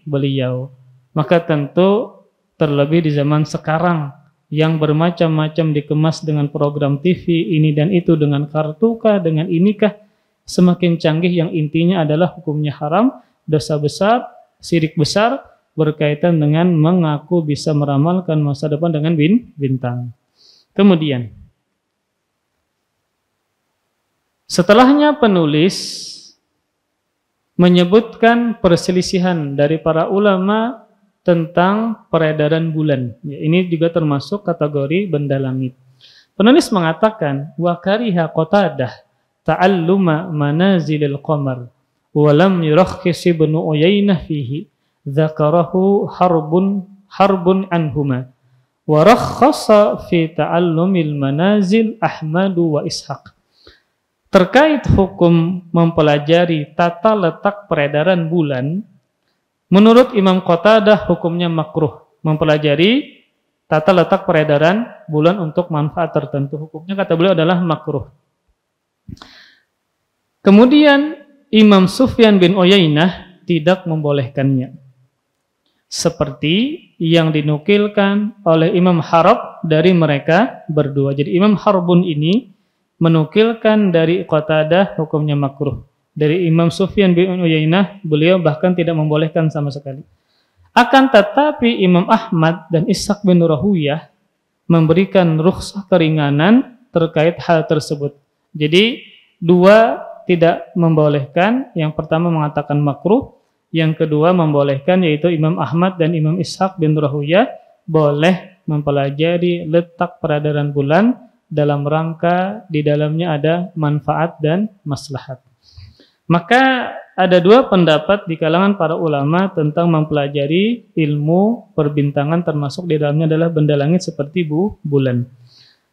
beliau. Maka tentu terlebih di zaman sekarang yang bermacam-macam dikemas dengan program TV ini dan itu, dengan kartukah, dengan inikah, semakin canggih yang intinya adalah hukumnya haram, dosa besar, syirik besar, berkaitan dengan mengaku bisa meramalkan masa depan dengan bintang. Kemudian setelahnya penulis menyebutkan perselisihan dari para ulama tentang peredaran bulan. Ya, ini juga termasuk kategori benda langit. Penulis mengatakan wa kariha Qatadah ta'alluma manazilil qamar wa lam yurakhis Ibnu Uyainah fihi dzakarahu harbun anhuma wa rakhasa fi ta'allumil manazil Ahmadu wa Ishaq. Terkait hukum mempelajari tata letak peredaran bulan, menurut Imam Qatadah hukumnya makruh mempelajari tata letak peredaran bulan untuk manfaat tertentu. Hukumnya kata beliau adalah makruh. Kemudian Imam Sufyan bin Uyainah tidak membolehkannya, seperti yang dinukilkan oleh Imam Harb dari mereka berdua. Jadi Imam Harbun ini menukilkan dari Qatadah hukumnya makruh. Dari Imam Sufyan bin Uyainah, beliau bahkan tidak membolehkan sama sekali. Akan tetapi Imam Ahmad dan Ishaq bin Rahuyah memberikan rukhsah keringanan terkait hal tersebut. Jadi dua tidak membolehkan, yang pertama mengatakan makruh, yang kedua membolehkan, yaitu Imam Ahmad dan Imam Ishaq bin Rahuyah boleh mempelajari letak peredaran bulan dalam rangka di dalamnya ada manfaat dan maslahat. Maka ada dua pendapat di kalangan para ulama tentang mempelajari ilmu perbintangan, termasuk di dalamnya adalah benda langit seperti bulan.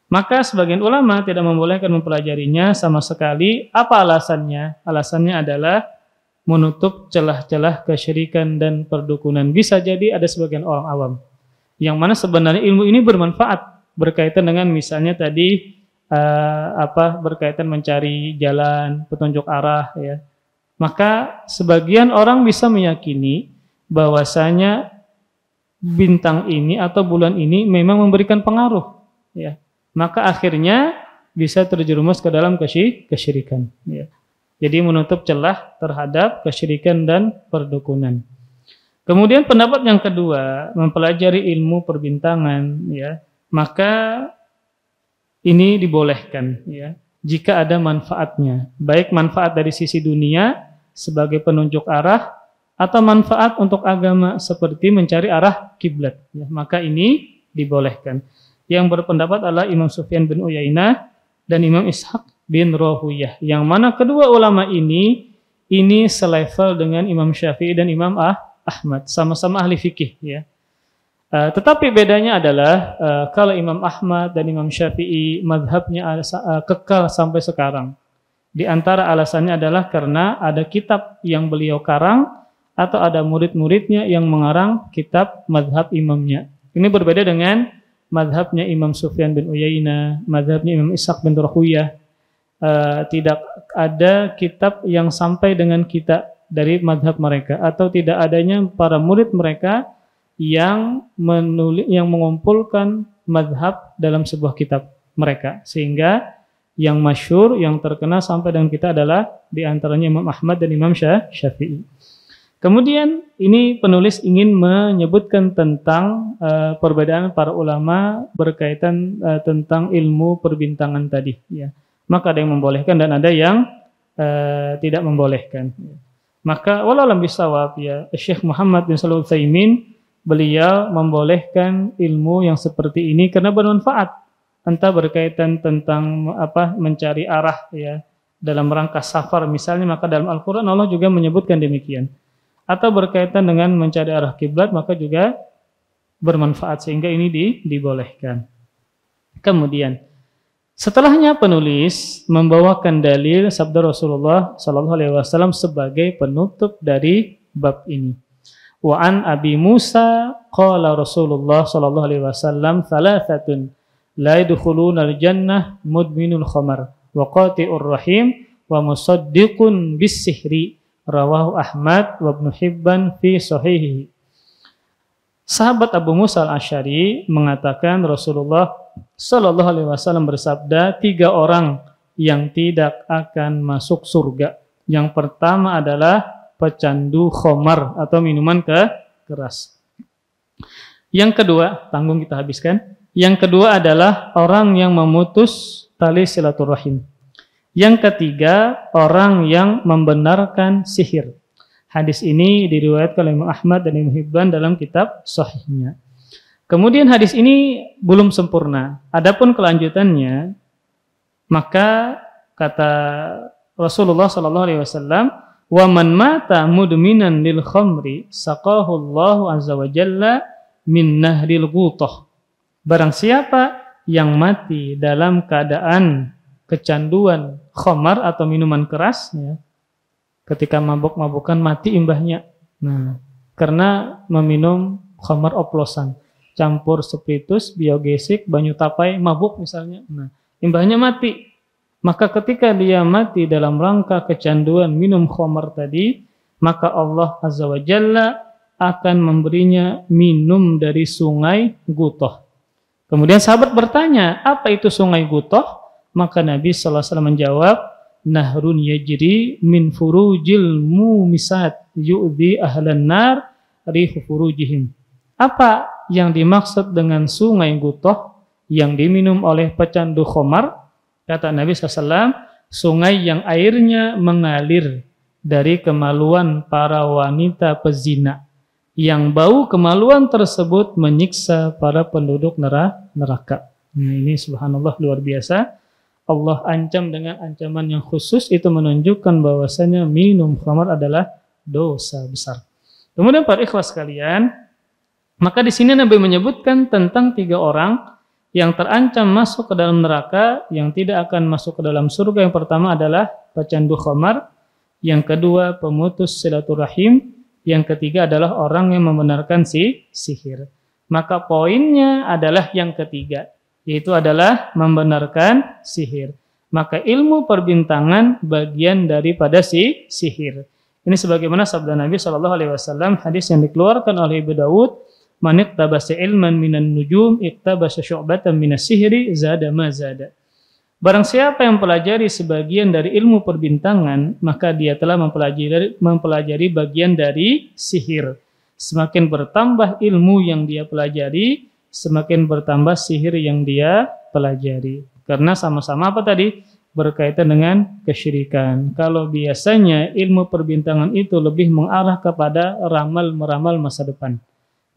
Maka sebagian ulama tidak membolehkan mempelajarinya sama sekali. Apa alasannya? Alasannya adalah menutup celah-celah kesyirikan dan perdukunan. Bisa jadi ada sebagian orang awam yang mana sebenarnya ilmu ini bermanfaat, berkaitan dengan misalnya tadi berkaitan mencari jalan, petunjuk arah, ya. Maka sebagian orang bisa meyakini bahwasanya bintang ini atau bulan ini memang memberikan pengaruh, ya. Maka akhirnya bisa terjerumus ke dalam kesyirikan, ya. Jadi menutup celah terhadap kesyirikan dan perdukunan. Kemudian pendapat yang kedua, mempelajari ilmu perbintangan, ya, maka ini dibolehkan, ya, jika ada manfaatnya, baik manfaat dari sisi dunia sebagai penunjuk arah atau manfaat untuk agama seperti mencari arah kiblat, ya, maka ini dibolehkan. Yang berpendapat adalah Imam Sufyan bin Uyainah dan Imam Ishaq bin Rahuyah, yang mana kedua ulama ini selevel dengan Imam Syafi'i dan Imam Ahmad, sama-sama ahli fikih, ya. Tetapi bedanya adalah kalau Imam Ahmad dan Imam Syafi'i madhabnya kekal sampai sekarang. Di antara alasannya adalah karena ada kitab yang beliau karang atau ada murid-muridnya yang mengarang kitab madhab imamnya. Ini berbeda dengan madhabnya Imam Sufyan bin Uyainah, madhabnya Imam Ishaq bin Rahuyah. Tidak ada kitab yang sampai dengan kita dari madhab mereka, atau tidak adanya para murid mereka yang mengumpulkan madhab dalam sebuah kitab mereka, sehingga yang masyhur, yang terkenal sampai dengan kita adalah diantaranya Imam Ahmad dan Imam Syafi'i. Kemudian ini penulis ingin menyebutkan tentang perbedaan para ulama berkaitan tentang ilmu perbintangan tadi, ya. Maka ada yang membolehkan dan ada yang tidak membolehkan. Maka walau alam bisawab, ya, Syekh Muhammad bin Shalih Al-Utsaimin beliau membolehkan ilmu yang seperti ini karena bermanfaat, entah berkaitan tentang mencari arah, ya, dalam rangka safar misalnya, maka dalam Al-Qur'an Allah juga menyebutkan demikian, atau berkaitan dengan mencari arah kiblat, maka juga bermanfaat, sehingga ini dibolehkan. Kemudian setelahnya penulis membawakan dalil sabda Rasulullah SAW sebagai penutup dari bab ini. Wa an Abi Musa qala Rasulullah sallallahu alaihi wasallam thalathatun la yadkhulunal jannah mudminul khamar wa qati'ur rahim wa musaddiqun bis sihri, rawahu Ahmad wa Ibnu Hibban fi sahihihi. Sahabat Abu Musa al-Asy'ari mengatakan Rasulullah sallallahu alaihi wasallam bersabda, 3 orang yang tidak akan masuk surga. Yang pertama adalah pecandu khamar atau minuman keras. Yang kedua, tanggung kita habiskan. Yang kedua adalah orang yang memutus tali silaturahim. Yang ketiga, orang yang membenarkan sihir. Hadis ini diriwayatkan oleh Imam Ahmad dan Ibnu Hibban dalam kitab sahihnya. Kemudian hadis ini belum sempurna. Adapun kelanjutannya, maka kata Rasulullah sallallahu alaihi wasallam, "Wa man mata mudminan lil khamri saqahu Allahu azza wa jalla min nahril ghutah." Barang siapa yang mati dalam keadaan kecanduan khamar atau minuman keras, ya, ketika mabuk-mabukan mati imbahnya. Nah, karena meminum khamar oplosan, campur spiritus, biogesik, banyu tapai, mabuk misalnya. Nah, imbahnya mati. Maka ketika dia mati dalam rangka kecanduan minum khamar tadi, maka Allah azza wa jalla akan memberinya minum dari sungai Gutoh. Kemudian sahabat bertanya, apa itu sungai Gutoh? Maka Nabi sallallahu alaihi wasallam menjawab, nahrun yajri min furujil mumisat yu'dhi ahlan nar rihu furujihim. Apa yang dimaksud dengan sungai Gutoh yang diminum oleh pecandu khamar? Kata Nabi SAW, sungai yang airnya mengalir dari kemaluan para wanita pezina, yang bau kemaluan tersebut menyiksa para penduduk neraka. Nah, ini subhanallah luar biasa. Allah ancam dengan ancaman yang khusus, itu menunjukkan bahwasanya minum khamar adalah dosa besar. Kemudian para ikhwas sekalian, maka di sini Nabi menyebutkan tentang 3 orang yang terancam masuk ke dalam neraka, yang tidak akan masuk ke dalam surga. Yang pertama adalah pecandu khamar, yang kedua pemutus silaturahim, yang ketiga adalah orang yang membenarkan sihir. Maka poinnya adalah yang ketiga, yaitu adalah membenarkan sihir. Maka ilmu perbintangan bagian daripada sihir. Ini sebagaimana sabda Nabi SAW, hadis yang dikeluarkan oleh Abu Dawud, man iqtabasa ilman minan nujum iqtabasa syu'batan minas sihri zada ma zada. Barang siapa yang mempelajari sebagian dari ilmu perbintangan, maka dia telah mempelajari bagian dari sihir. Semakin bertambah ilmu yang dia pelajari, semakin bertambah sihir yang dia pelajari. Karena sama-sama apa tadi? Berkaitan dengan kesyirikan. Kalau biasanya ilmu perbintangan itu lebih mengarah kepada ramal-meramal masa depan,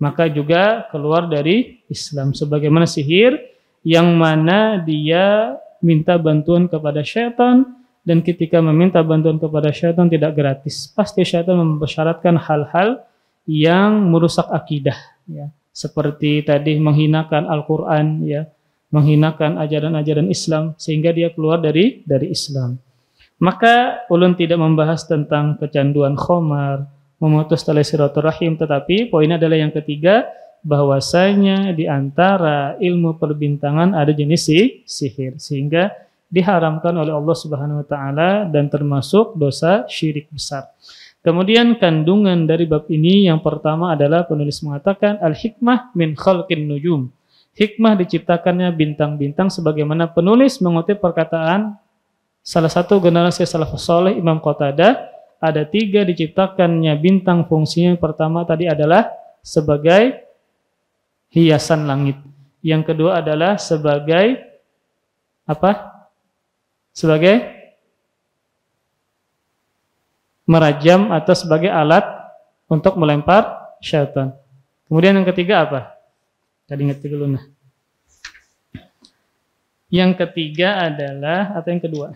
maka juga keluar dari Islam. Sebagaimana sihir yang mana dia minta bantuan kepada syaitan, dan ketika meminta bantuan kepada syaitan tidak gratis. Pasti syaitan mempersyaratkan hal-hal yang merusak akidah, ya. Seperti tadi menghinakan Al-Quran, ya, menghinakan ajaran-ajaran Islam, sehingga dia keluar dari Islam. Maka ulun tidak membahas tentang kecanduan khamar, memutus tali silaturahim, tetapi poin adalah yang ketiga, bahwasanya di antara ilmu perbintangan ada jenis sihir, sehingga diharamkan oleh Allah Subhanahu wa taala dan termasuk dosa syirik besar. Kemudian kandungan dari bab ini yang pertama adalah penulis mengatakan al-hikmah min khalqin nujum. Hikmah diciptakannya bintang-bintang, sebagaimana penulis mengutip perkataan salah satu generasi salafus saleh Imam Qatadah, ada 3 diciptakannya bintang. Fungsinya yang pertama tadi adalah sebagai hiasan langit. Yang kedua adalah sebagai apa? Sebagai merajam atau sebagai alat untuk melempar syaitan. Kemudian yang ketiga apa? Tadi ingat dulu nah. Yang ketiga adalah, atau yang kedua?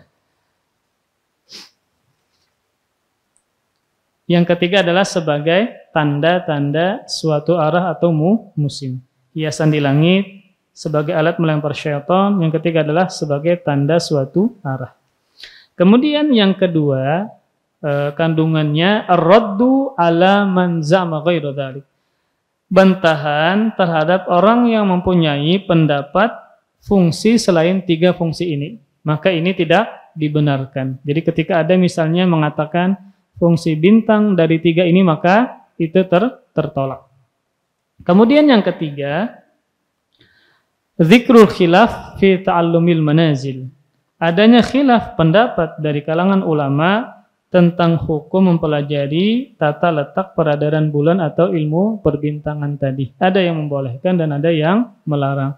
Yang ketiga adalah sebagai tanda-tanda suatu arah atau musim. Hiasan di langit sebagai alat melempar syaitan. Yang ketiga adalah sebagai tanda suatu arah. Kemudian yang kedua, kandungannya ar-raddu ala man za'ama ghairu dzalik. Bantahan terhadap orang yang mempunyai pendapat fungsi selain 3 fungsi ini. Maka ini tidak dibenarkan. Jadi ketika ada misalnya mengatakan fungsi bintang dari 3 ini, maka itu tertolak. Kemudian yang ketiga, zikrul khilaf fi ta'allumil manazil. Adanya khilaf pendapat dari kalangan ulama tentang hukum mempelajari tata letak peredaran bulan atau ilmu perbintangan tadi. Ada yang membolehkan dan ada yang melarang.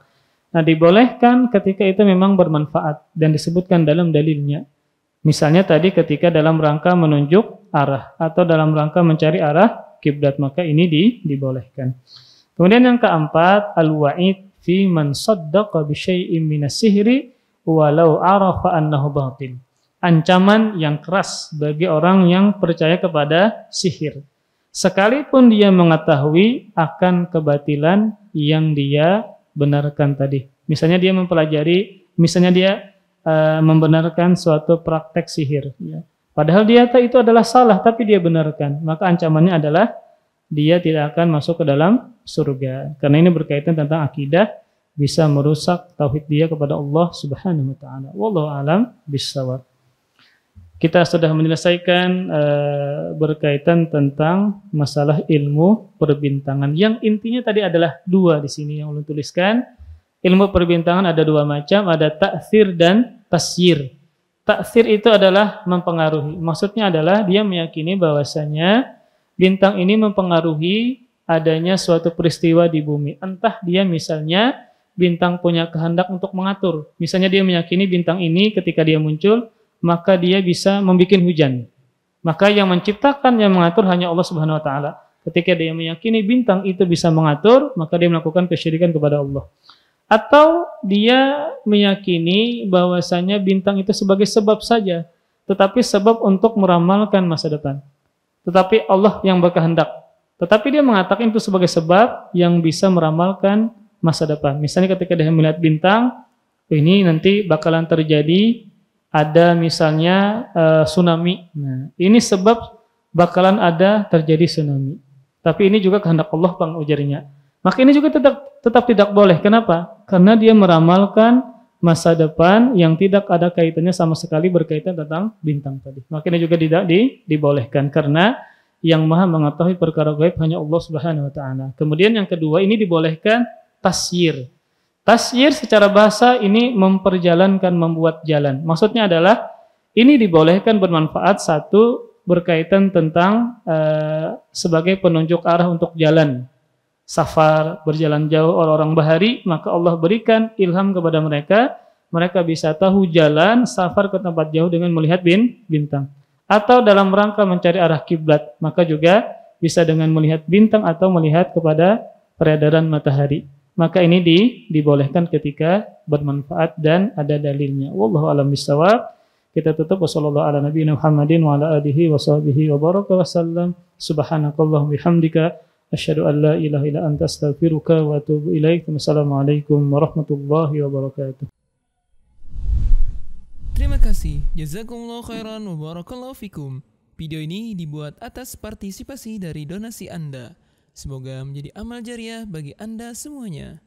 Nah, dibolehkan ketika itu memang bermanfaat dan disebutkan dalam dalilnya. Misalnya tadi ketika dalam rangka menunjuk arah atau dalam rangka mencari arah kiblat, maka ini dibolehkan. Kemudian yang keempat, al-wa'id fi man saddaqa bi syai'in minas sihri walau arafa annahu batil. Ancaman yang keras bagi orang yang percaya kepada sihir, sekalipun dia mengetahui akan kebatilan yang dia benarkan tadi. Misalnya dia membenarkan suatu praktek sihir, ya. Padahal dia tahu itu adalah salah, tapi dia benarkan. Maka ancamannya adalah dia tidak akan masuk ke dalam surga. Karena ini berkaitan tentang akidah, bisa merusak tauhid dia kepada Allah Subhanahu wa taala. Wallahu a'lam bishawab. Kita sudah menyelesaikan berkaitan tentang masalah ilmu perbintangan. Yang intinya tadi adalah dua di sini yang ulun tuliskan. Ilmu perbintangan ada dua macam, ada ta'thir dan tasyir. Ta'thir itu adalah mempengaruhi. Maksudnya adalah dia meyakini bahwasanya bintang ini mempengaruhi adanya suatu peristiwa di bumi. Entah dia misalnya bintang punya kehendak untuk mengatur. Misalnya dia meyakini bintang ini ketika dia muncul, maka dia bisa membuat hujan. Maka yang menciptakan, yang mengatur hanya Allah Subhanahu wa taala. Ketika dia meyakini bintang itu bisa mengatur, maka dia melakukan kesyirikan kepada Allah. Atau dia meyakini bahwasanya bintang itu sebagai sebab saja, tetapi sebab untuk meramalkan masa depan. Tetapi Allah yang berkehendak. Tetapi dia mengatakan itu sebagai sebab yang bisa meramalkan masa depan. Misalnya ketika dia melihat bintang, ini nanti bakalan terjadi ada misalnya tsunami. Nah, ini sebab bakalan ada terjadi tsunami. Tapi ini juga kehendak Allah, Bang, ujarnya. Maka ini juga tetap tidak boleh. Kenapa? Karena dia meramalkan masa depan yang tidak ada kaitannya sama sekali berkaitan tentang bintang tadi. Maka ini juga tidak dibolehkan karena yang Maha mengetahui perkara gaib hanya Allah Subhanahu wa taala. Kemudian yang kedua, ini dibolehkan tasyir. Tasyir secara bahasa ini memperjalankan, membuat jalan. Maksudnya adalah ini dibolehkan bermanfaat, satu berkaitan tentang sebagai penunjuk arah untuk jalan. Safar, berjalan jauh orang-orang bahari, maka Allah berikan ilham kepada mereka. Mereka bisa tahu jalan safar ke tempat jauh dengan melihat bintang. Atau dalam rangka mencari arah kiblat, maka juga bisa dengan melihat bintang atau melihat kepada peredaran matahari. Maka ini dibolehkan ketika bermanfaat dan ada dalilnya. Wallahu a'lam bishawab. Kita tutup. Wassallallahu ala nabiyina Muhammadin wa ala alihi wa sahbihi wa baraka wa sallam. Subhanakallahumma bihamdika asyhadu an la ilaha illa anta astaghfiruka wa atubu ilaik. Wassalamualaikum warahmatullahi wabarakatuh. Terima kasih. Jazakumullah khairan wa barakallahu fikum. Video ini dibuat atas partisipasi dari donasi Anda. Semoga menjadi amal jariah bagi Anda semuanya.